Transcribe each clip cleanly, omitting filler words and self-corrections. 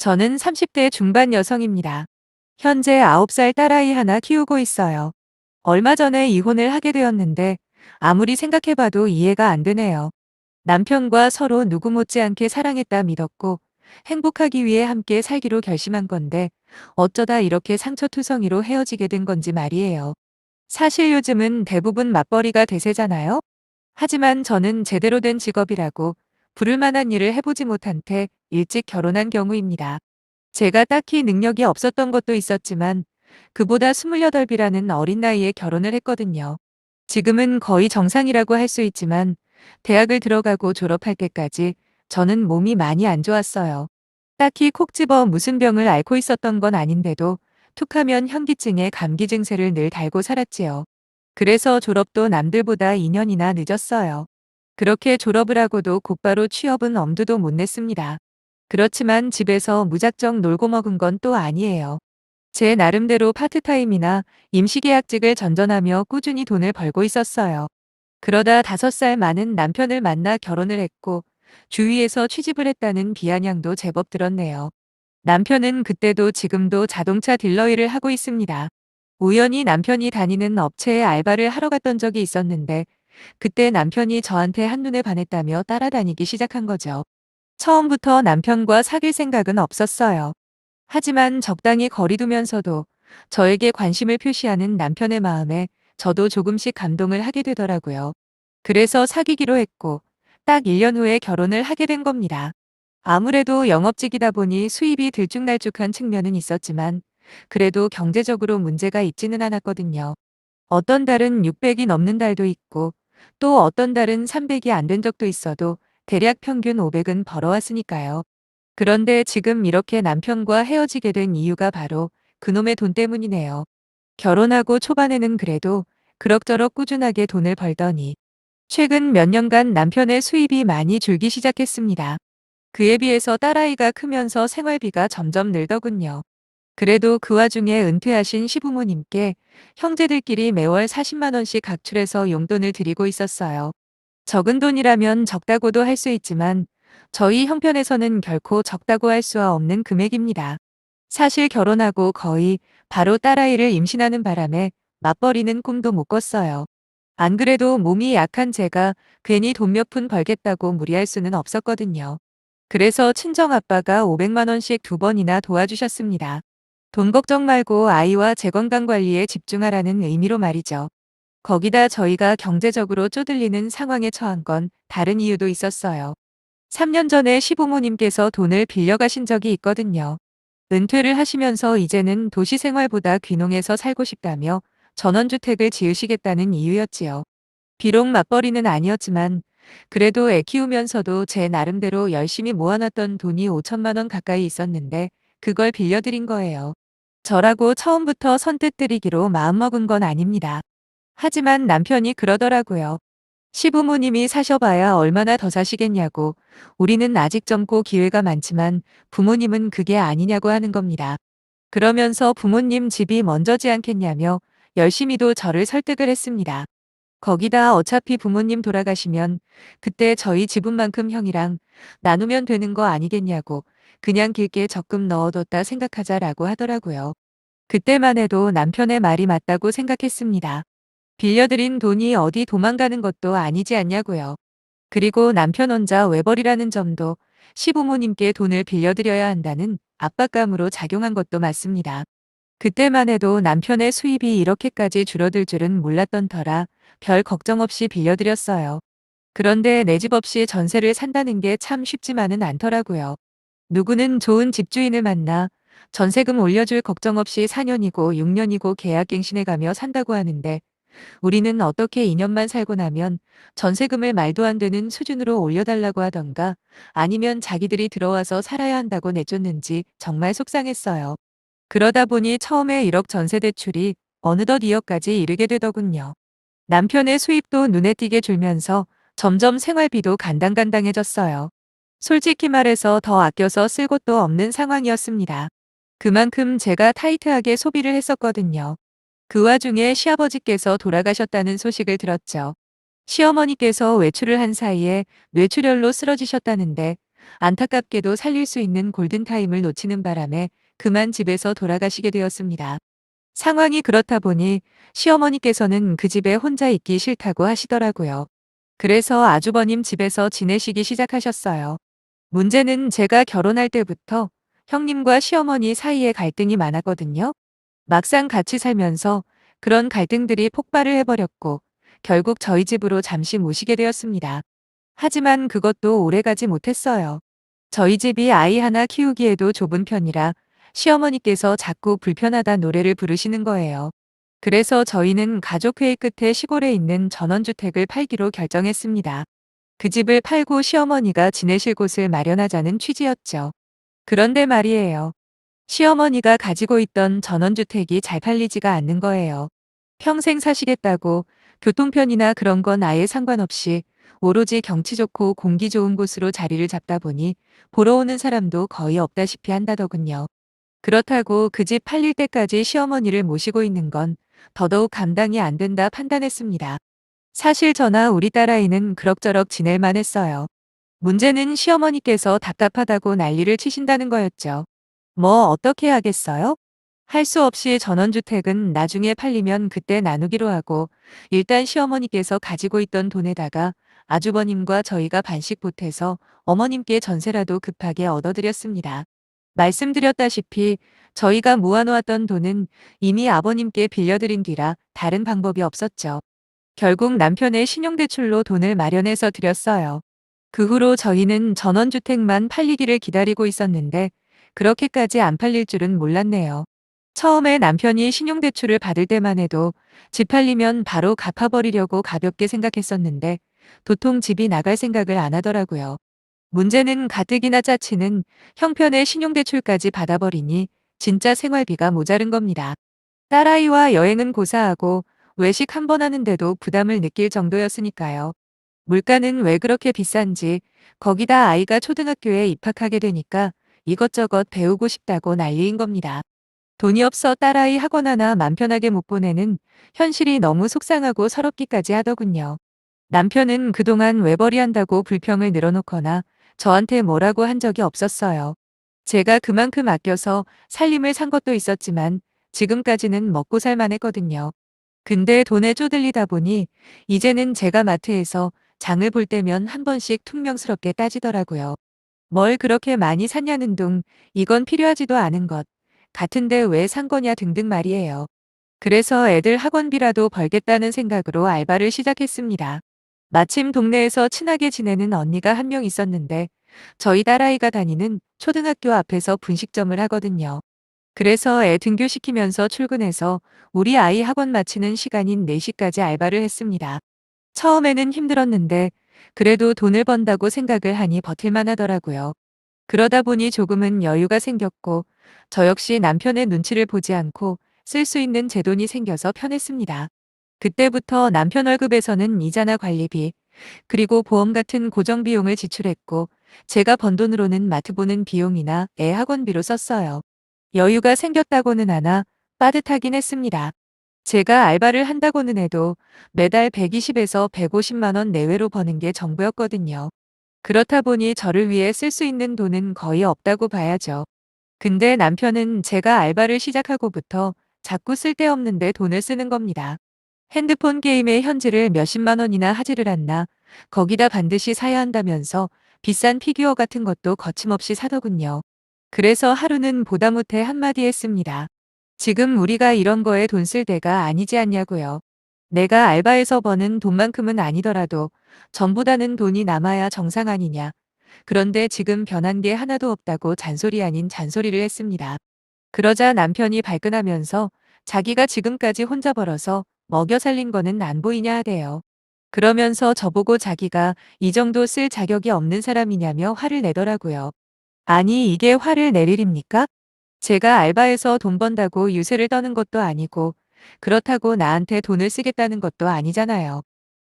저는 30대 중반 여성입니다. 현재 9살 딸아이 하나 키우고 있어요. 얼마 전에 이혼을 하게 되었는데 아무리 생각해봐도 이해가 안 되네요. 남편과 서로 누구 못지않게 사랑했다 믿었고 행복하기 위해 함께 살기로 결심한 건데 어쩌다 이렇게 상처투성이로 헤어지게 된 건지 말이에요. 사실 요즘은 대부분 맞벌이가 대세잖아요. 하지만 저는 제대로 된 직업이라고 부를 만한 일을 해보지 못한 채 일찍 결혼한 경우입니다. 제가 딱히 능력이 없었던 것도 있었지만 그보다 28이라는 어린 나이에 결혼을 했거든요. 지금은 거의 정상이라고 할 수 있지만 대학을 들어가고 졸업할 때까지 저는 몸이 많이 안 좋았어요. 딱히 콕 집어 무슨 병을 앓고 있었던 건 아닌데도 툭하면 현기증에 감기 증세를 늘 달고 살았지요. 그래서 졸업도 남들보다 2년이나 늦었어요. 그렇게 졸업을 하고도 곧바로 취업은 엄두도 못 냈습니다. 그렇지만 집에서 무작정 놀고 먹은 건 또 아니에요. 제 나름대로 파트타임이나 임시계약직을 전전하며 꾸준히 돈을 벌고 있었어요. 그러다 5살 많은 남편을 만나 결혼을 했고 주위에서 취직을 했다는 비아냥도 제법 들었네요. 남편은 그때도 지금도 자동차 딜러 일을 하고 있습니다. 우연히 남편이 다니는 업체에 알바를 하러 갔던 적이 있었는데 그때 남편이 저한테 한눈에 반했다며 따라다니기 시작한 거죠. 처음부터 남편과 사귈 생각은 없었어요. 하지만 적당히 거리 두면서도 저에게 관심을 표시하는 남편의 마음에 저도 조금씩 감동을 하게 되더라고요. 그래서 사귀기로 했고 딱 1년 후에 결혼을 하게 된 겁니다. 아무래도 영업직이다 보니 수입이 들쭉날쭉한 측면은 있었지만 그래도 경제적으로 문제가 있지는 않았거든요. 어떤 달은 600이 넘는 달도 있고 또 어떤 달은 300이 안 된 적도 있어도 대략 평균 500은 벌어왔으니까요. 그런데 지금 이렇게 남편과 헤어지게 된 이유가 바로 그놈의 돈 때문이네요. 결혼하고 초반에는 그래도 그럭저럭 꾸준하게 돈을 벌더니 최근 몇 년간 남편의 수입이 많이 줄기 시작했습니다. 그에 비해서 딸아이가 크면서 생활비가 점점 늘더군요. 그래도 그 와중에 은퇴하신 시부모님께 형제들끼리 매월 40만 원씩 각출해서 용돈을 드리고 있었어요. 적은 돈이라면 적다고도 할 수 있지만 저희 형편에서는 결코 적다고 할 수 없는 금액입니다. 사실 결혼하고 거의 바로 딸아이를 임신하는 바람에 맞벌이는 꿈도 못 꿨어요. 안 그래도 몸이 약한 제가 괜히 돈 몇 푼 벌겠다고 무리할 수는 없었거든요. 그래서 친정아빠가 500만 원씩 2번이나 도와주셨습니다. 돈 걱정 말고 아이와 제 건강 관리에 집중하라는 의미로 말이죠. 거기다 저희가 경제적으로 쪼들리는 상황에 처한 건 다른 이유도 있었어요. 3년 전에 시부모님께서 돈을 빌려가신 적이 있거든요. 은퇴를 하시면서 이제는 도시 생활보다 귀농해서 살고 싶다며 전원주택을 지으시겠다는 이유였지요. 비록 맞벌이는 아니었지만 그래도 애 키우면서도 제 나름대로 열심히 모아놨던 돈이 5천만 원 가까이 있었는데 그걸 빌려드린 거예요. 저라고 처음부터 선뜻 드리기로 마음먹은 건 아닙니다. 하지만 남편이 그러더라고요. 시부모님이 사셔봐야 얼마나 더 사시겠냐고. 우리는 아직 젊고 기회가 많지만 부모님은 그게 아니냐고 하는 겁니다. 그러면서 부모님 집이 먼저지 않겠냐며 열심히도 저를 설득을 했습니다. 거기다 어차피 부모님 돌아가시면 그때 저희 지분만큼 형이랑 나누면 되는 거 아니겠냐고 그냥 길게 적금 넣어뒀다 생각하자라고 하더라고요. 그때만 해도 남편의 말이 맞다고 생각했습니다. 빌려드린 돈이 어디 도망가는 것도 아니지 않냐고요. 그리고 남편 혼자 외벌이라는 점도 시부모님께 돈을 빌려드려야 한다는 압박감으로 작용한 것도 맞습니다. 그때만 해도 남편의 수입이 이렇게까지 줄어들 줄은 몰랐던 터라 별 걱정 없이 빌려드렸어요. 그런데 내 집 없이 전세를 산다는 게 참 쉽지만은 않더라고요. 누구는 좋은 집주인을 만나 전세금 올려줄 걱정 없이 4년이고 6년이고 계약갱신해가며 산다고 하는데 우리는 어떻게 2년만 살고 나면 전세금을 말도 안 되는 수준으로 올려달라고 하던가 아니면 자기들이 들어와서 살아야 한다고 내쫓는지 정말 속상했어요. 그러다 보니 처음에 1억 전세 대출이 어느덧 2억까지 이르게 되더군요. 남편의 수입도 눈에 띄게 줄면서 점점 생활비도 간당간당해졌어요. 솔직히 말해서 더 아껴서 쓸 곳도 없는 상황이었습니다. 그만큼 제가 타이트하게 소비를 했었거든요. 그 와중에 시아버지께서 돌아가셨다는 소식을 들었죠. 시어머니께서 외출을 한 사이에 뇌출혈로 쓰러지셨다는데 안타깝게도 살릴 수 있는 골든타임을 놓치는 바람에 그만 집에서 돌아가시게 되었습니다. 상황이 그렇다 보니 시어머니께서는 그 집에 혼자 있기 싫다고 하시더라고요. 그래서 아주버님 집에서 지내시기 시작하셨어요. 문제는 제가 결혼할 때부터 형님과 시어머니 사이에 갈등이 많았거든요. 막상 같이 살면서 그런 갈등들이 폭발을 해버렸고 결국 저희 집으로 잠시 모시게 되었습니다. 하지만 그것도 오래가지 못했어요. 저희 집이 아이 하나 키우기에도 좁은 편이라 시어머니께서 자꾸 불편하다 노래를 부르시는 거예요. 그래서 저희는 가족회의 끝에 시골에 있는 전원주택을 팔기로 결정했습니다. 그 집을 팔고 시어머니가 지내실 곳을 마련하자는 취지였죠. 그런데 말이에요. 시어머니가 가지고 있던 전원주택이 잘 팔리지가 않는 거예요. 평생 사시겠다고 교통편이나 그런 건 아예 상관없이 오로지 경치 좋고 공기 좋은 곳으로 자리를 잡다 보니 보러 오는 사람도 거의 없다시피 한다더군요. 그렇다고 그 집 팔릴 때까지 시어머니를 모시고 있는 건 더더욱 감당이 안 된다 판단했습니다. 사실 저나 우리 딸아이는 그럭저럭 지낼만 했어요. 문제는 시어머니께서 답답하다고 난리를 치신다는 거였죠. 뭐 어떻게 하겠어요? 할 수 없이 전원주택은 나중에 팔리면 그때 나누기로 하고 일단 시어머니께서 가지고 있던 돈에다가 아주버님과 저희가 반씩 보태서 어머님께 전세라도 급하게 얻어드렸습니다. 말씀드렸다시피 저희가 모아놓았던 돈은 이미 아버님께 빌려드린 뒤라 다른 방법이 없었죠. 결국 남편의 신용대출로 돈을 마련해서 드렸어요. 그 후로 저희는 전원주택만 팔리기를 기다리고 있었는데 그렇게까지 안 팔릴 줄은 몰랐네요. 처음에 남편이 신용대출을 받을 때만 해도 집 팔리면 바로 갚아버리려고 가볍게 생각했었는데 도통 집이 나갈 생각을 안 하더라고요. 문제는 가뜩이나 짜치는 형편의 신용대출까지 받아버리니 진짜 생활비가 모자른 겁니다. 딸아이와 여행은 고사하고 외식 한 번 하는데도 부담을 느낄 정도였으니까요. 물가는 왜 그렇게 비싼지 거기다 아이가 초등학교에 입학하게 되니까 이것저것 배우고 싶다고 난리인 겁니다. 돈이 없어 딸아이 학원 하나 맘 편하게 못 보내는 현실이 너무 속상하고 서럽기까지 하더군요. 남편은 그동안 외벌이 한다고 불평을 늘어놓거나 저한테 뭐라고 한 적이 없었어요. 제가 그만큼 아껴서 살림을 산 것도 있었지만 지금까지는 먹고 살만 했거든요. 근데 돈에 쪼들리다 보니 이제는 제가 마트에서 장을 볼 때면 한 번씩 퉁명스럽게 따지더라고요. 뭘 그렇게 많이 샀냐는 둥, 이건 필요하지도 않은 것, 같은데 왜 산 거냐 등등 말이에요. 그래서 애들 학원비라도 벌겠다는 생각으로 알바를 시작했습니다. 마침 동네에서 친하게 지내는 언니가 한 명 있었는데 저희 딸아이가 다니는 초등학교 앞에서 분식점을 하거든요. 그래서 애 등교시키면서 출근해서 우리 아이 학원 마치는 시간인 4시까지 알바를 했습니다. 처음에는 힘들었는데 그래도 돈을 번다고 생각을 하니 버틸만 하더라고요. 그러다 보니 조금은 여유가 생겼고 저 역시 남편의 눈치를 보지 않고 쓸 수 있는 제 돈이 생겨서 편했습니다. 그때부터 남편 월급에서는 이자나 관리비, 그리고 보험 같은 고정 비용을 지출했고 제가 번 돈으로는 마트 보는 비용이나 애 학원비로 썼어요. 여유가 생겼다고는 하나 빠듯하긴 했습니다. 제가 알바를 한다고는 해도 매달 120에서 150만 원 내외로 버는 게 전부였거든요. 그렇다 보니 저를 위해 쓸 수 있는 돈은 거의 없다고 봐야죠. 근데 남편은 제가 알바를 시작하고부터 자꾸 쓸데없는데 돈을 쓰는 겁니다. 핸드폰 게임에 현질을 몇십만 원이나 하지를 않나 거기다 반드시 사야 한다면서 비싼 피규어 같은 것도 거침없이 사더군요. 그래서 하루는 보다 못해 한마디 했습니다. 지금 우리가 이런 거에 돈 쓸 때가 아니지 않냐고요. 내가 알바해서 버는 돈만큼은 아니더라도 전보다는 돈이 남아야 정상 아니냐. 그런데 지금 변한 게 하나도 없다고 잔소리 아닌 잔소리를 했습니다. 그러자 남편이 발끈하면서 자기가 지금까지 혼자 벌어서 먹여 살린 거는 안 보이냐 하대요. 그러면서 저보고 자기가 이 정도 쓸 자격이 없는 사람이냐며 화를 내더라고요. 아니 이게 화를 낼 일입니까? 제가 알바해서 돈 번다고 유세를 떠는 것도 아니고 그렇다고 나한테 돈을 쓰겠다는 것도 아니잖아요.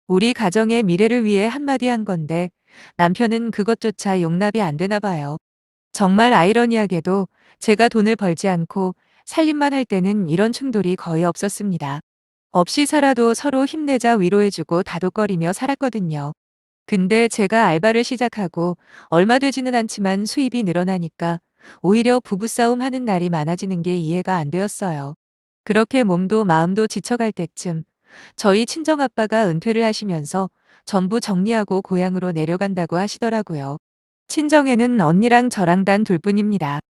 우리 가정의 미래를 위해 한마디 한 건데 남편은 그것조차 용납이 안 되나 봐요. 정말 아이러니하게도 제가 돈을 벌지 않고 살림만 할 때는 이런 충돌이 거의 없었습니다. 없이 살아도 서로 힘내자 위로해주고 다독거리며 살았거든요. 근데 제가 알바를 시작하고 얼마 되지는 않지만 수입이 늘어나니까 오히려 부부싸움 하는 날이 많아지는 게 이해가 안 되었어요. 그렇게 몸도 마음도 지쳐갈 때쯤 저희 친정아빠가 은퇴를 하시면서 전부 정리하고 고향으로 내려간다고 하시더라고요. 친정에는 언니랑 저랑 단 둘뿐입니다.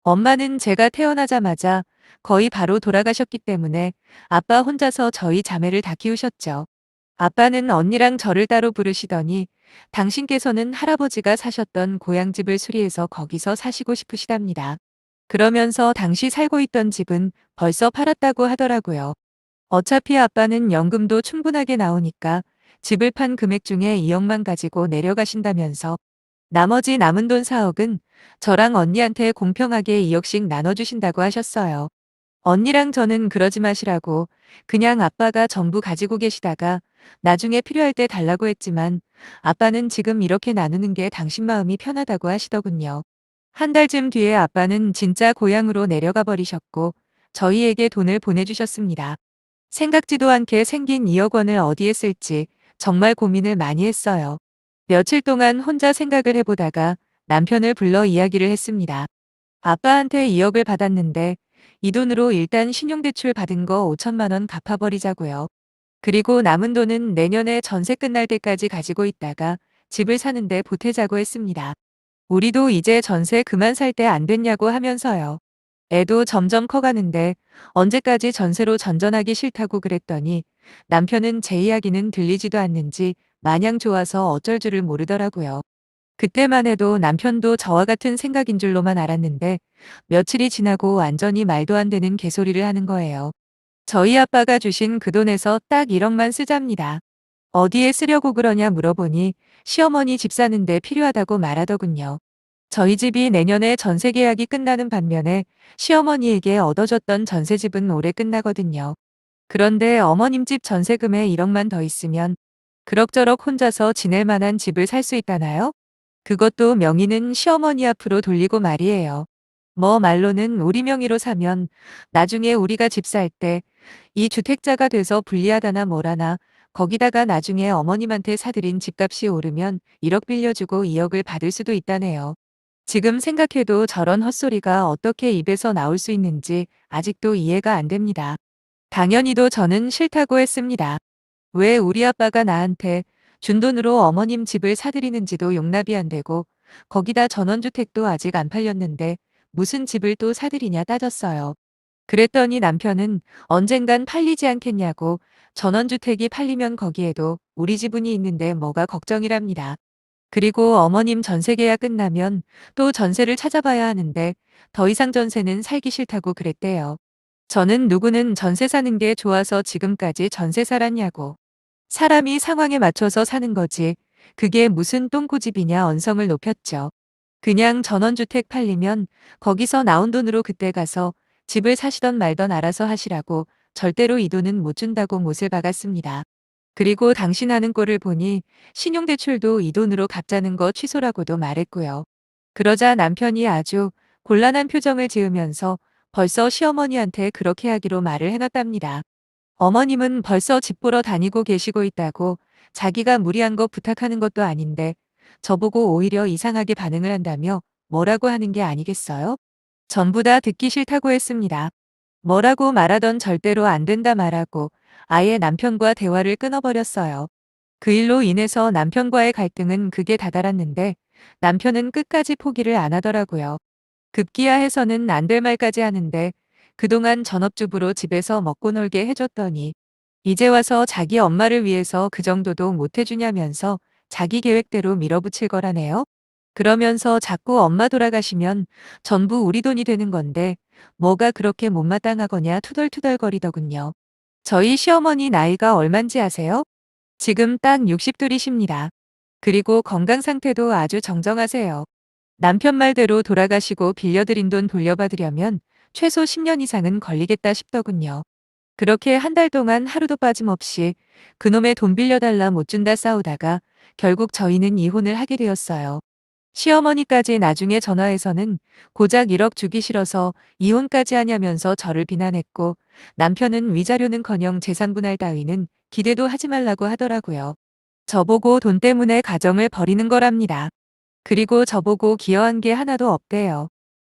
엄마는 제가 태어나자마자 거의 바로 돌아가셨기 때문에 아빠 혼자서 저희 자매를 다 키우셨죠. 아빠는 언니랑 저를 따로 부르시더니 당신께서는 할아버지가 사셨던 고향집을 수리해서 거기서 사시고 싶으시답니다. 그러면서 당시 살고 있던 집은 벌써 팔았다고 하더라고요. 어차피 아빠는 연금도 충분하게 나오니까 집을 판 금액 중에 2억만 가지고 내려가신다면서 나머지 남은 돈 4억은 저랑 언니한테 공평하게 2억씩 나눠주신다고 하셨어요. 언니랑 저는 그러지 마시라고 그냥 아빠가 전부 가지고 계시다가 나중에 필요할 때 달라고 했지만 아빠는 지금 이렇게 나누는 게 당신 마음이 편하다고 하시더군요. 한 달쯤 뒤에 아빠는 진짜 고향으로 내려가 버리셨고 저희에게 돈을 보내주셨습니다. 생각지도 않게 생긴 2억 원을 어디에 쓸지 정말 고민을 많이 했어요. 며칠 동안 혼자 생각을 해보다가 남편을 불러 이야기를 했습니다. 아빠한테 2억을 받았는데 이 돈으로 일단 신용대출 받은 거 5천만 원 갚아버리자고요. 그리고 남은 돈은 내년에 전세 끝날 때까지 가지고 있다가 집을 사는데 보태자고 했습니다. 우리도 이제 전세 그만 살 때 안 됐냐고 하면서요. 애도 점점 커가는데 언제까지 전세로 전전하기 싫다고 그랬더니 남편은 제 이야기는 들리지도 않는지 마냥 좋아서 어쩔 줄을 모르더라고요. 그때만 해도 남편도 저와 같은 생각인 줄로만 알았는데 며칠이 지나고 완전히 말도 안 되는 개소리를 하는 거예요. 저희 아빠가 주신 그 돈에서 딱 1억만 쓰잡니다. 어디에 쓰려고 그러냐 물어보니 시어머니 집 사는데 필요하다고 말하더군요. 저희 집이 내년에 전세 계약이 끝나는 반면에 시어머니에게 얻어줬던 전세집은 올해 끝나거든요. 그런데 어머님 집 전세금에 1억만 더 있으면 그럭저럭 혼자서 지낼 만한 집을 살 수 있다나요? 그것도 명의는 시어머니 앞으로 돌리고 말이에요. 뭐 말로는 우리 명의로 사면 나중에 우리가 집 살 때 이 주택자가 돼서 불리하다나 뭐라나 거기다가 나중에 어머님한테 사들인 집값이 오르면 1억 빌려주고 2억을 받을 수도 있다네요. 지금 생각해도 저런 헛소리가 어떻게 입에서 나올 수 있는지 아직도 이해가 안 됩니다. 당연히도 저는 싫다고 했습니다. 왜 우리 아빠가 나한테 준 돈으로 어머님 집을 사드리는지도 용납이 안 되고 거기다 전원주택도 아직 안 팔렸는데 무슨 집을 또 사드리냐 따졌어요. 그랬더니 남편은 언젠간 팔리지 않겠냐고 전원주택이 팔리면 거기에도 우리 지분이 있는데 뭐가 걱정이랍니다. 그리고 어머님 전세 계약 끝나면 또 전세를 찾아봐야 하는데 더 이상 전세는 살기 싫다고 그랬대요. 저는 누구는 전세 사는 게 좋아서 지금까지 전세 살았냐고. 사람이 상황에 맞춰서 사는 거지. 그게 무슨 똥고집이냐 언성을 높였죠. 그냥 전원주택 팔리면 거기서 나온 돈으로 그때 가서 집을 사시던 말던 알아서 하시라고 절대로 이 돈은 못 준다고 못을 박았습니다. 그리고 당신 하는 꼴을 보니 신용대출도 이 돈으로 갚자는 거 취소라고도 말했고요. 그러자 남편이 아주 곤란한 표정을 지으면서 벌써 시어머니한테 그렇게 하기로 말을 해놨답니다. 어머님은 벌써 집 보러 다니고 계시고 있다고 자기가 무리한 거 부탁하는 것도 아닌데 저보고 오히려 이상하게 반응을 한다며 뭐라고 하는 게 아니겠어요? 전부 다 듣기 싫다고 했습니다. 뭐라고 말하던 절대로 안 된다 말하고 아예 남편과 대화를 끊어버렸어요. 그 일로 인해서 남편과의 갈등은 극에 다다랐는데 남편은 끝까지 포기를 안 하더라고요. 급기야 해서는 안 될 말까지 하는데 그동안 전업주부로 집에서 먹고 놀게 해줬더니 이제 와서 자기 엄마를 위해서 그 정도도 못 해주냐면서 자기 계획대로 밀어붙일 거라네요. 그러면서 자꾸 엄마 돌아가시면 전부 우리 돈이 되는 건데 뭐가 그렇게 못마땅하거냐 투덜투덜거리더군요. 저희 시어머니 나이가 얼만지 아세요? 지금 딱 60둘이십니다. 그리고 건강 상태도 아주 정정하세요. 남편 말대로 돌아가시고 빌려드린 돈 돌려받으려면 최소 10년 이상은 걸리겠다 싶더군요. 그렇게 한 달 동안 하루도 빠짐없이 그놈의 돈 빌려달라 못 준다 싸우다가 결국 저희는 이혼을 하게 되었어요. 시어머니까지 나중에 전화해서는 고작 1억 주기 싫어서 이혼까지 하냐면서 저를 비난했고 남편은 위자료는커녕 재산분할 따위는 기대도 하지 말라고 하더라고요. 저보고 돈 때문에 가정을 버리는 거랍니다. 그리고 저보고 기여한 게 하나도 없대요.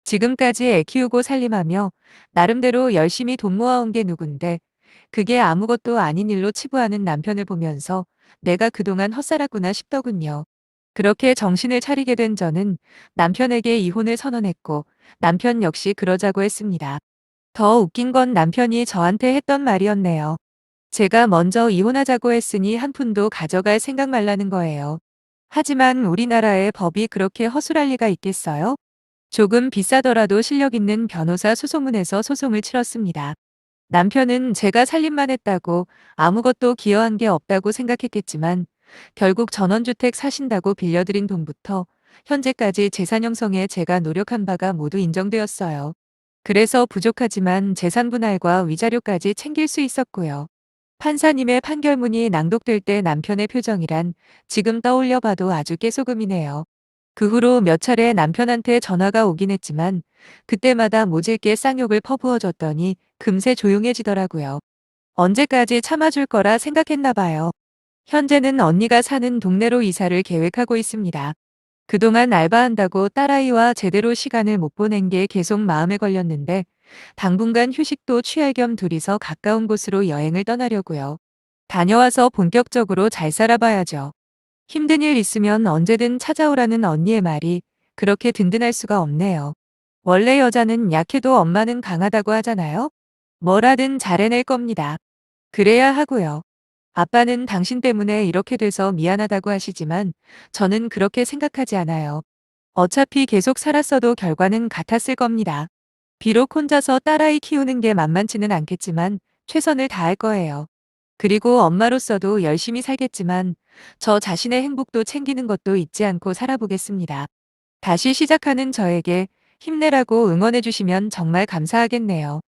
지금까지 애 키우고 살림하며 나름대로 열심히 돈 모아온 게 누군데 그게 아무것도 아닌 일로 치부하는 남편을 보면서 내가 그동안 헛살았구나 싶더군요. 그렇게 정신을 차리게 된 저는 남편에게 이혼을 선언했고 남편 역시 그러자고 했습니다. 더 웃긴 건 남편이 저한테 했던 말이었네요. 제가 먼저 이혼하자고 했으니 한 푼도 가져갈 생각 말라는 거예요. 하지만 우리나라의 법이 그렇게 허술할 리가 있겠어요? 조금 비싸더라도 실력 있는 변호사 소송문에서 소송을 치렀습니다. 남편은 제가 살림만 했다고 아무것도 기여한 게 없다고 생각했겠지만 결국 전원주택 사신다고 빌려드린 돈부터 현재까지 재산 형성에 제가 노력한 바가 모두 인정되었어요. 그래서 부족하지만 재산 분할과 위자료까지 챙길 수 있었고요. 판사님의 판결문이 낭독될 때 남편의 표정이란 지금 떠올려 봐도 아주 깨소금이네요. 그 후로 몇 차례 남편한테 전화가 오긴 했지만 그때마다 모질게 쌍욕을 퍼부어줬더니 금세 조용해지더라고요. 언제까지 참아줄 거라 생각했나 봐요. 현재는 언니가 사는 동네로 이사를 계획하고 있습니다. 그동안 알바한다고 딸아이와 제대로 시간을 못 보낸 게 계속 마음에 걸렸는데 당분간 휴식도 취할 겸 둘이서 가까운 곳으로 여행을 떠나려고요. 다녀와서 본격적으로 잘 살아봐야죠. 힘든 일 있으면 언제든 찾아오라는 언니의 말이 그렇게 든든할 수가 없네요. 원래 여자는 약해도 엄마는 강하다고 하잖아요. 뭐라든 잘 해낼 겁니다. 그래야 하고요. 아빠는 당신 때문에 이렇게 돼서 미안하다고 하시지만 저는 그렇게 생각하지 않아요. 어차피 계속 살았어도 결과는 같았을 겁니다. 비록 혼자서 딸아이 키우는 게 만만치는 않겠지만 최선을 다할 거예요. 그리고 엄마로서도 열심히 살겠지만 저 자신의 행복도 챙기는 것도 잊지 않고 살아보겠습니다. 다시 시작하는 저에게 힘내라고 응원해 주시면 정말 감사하겠네요.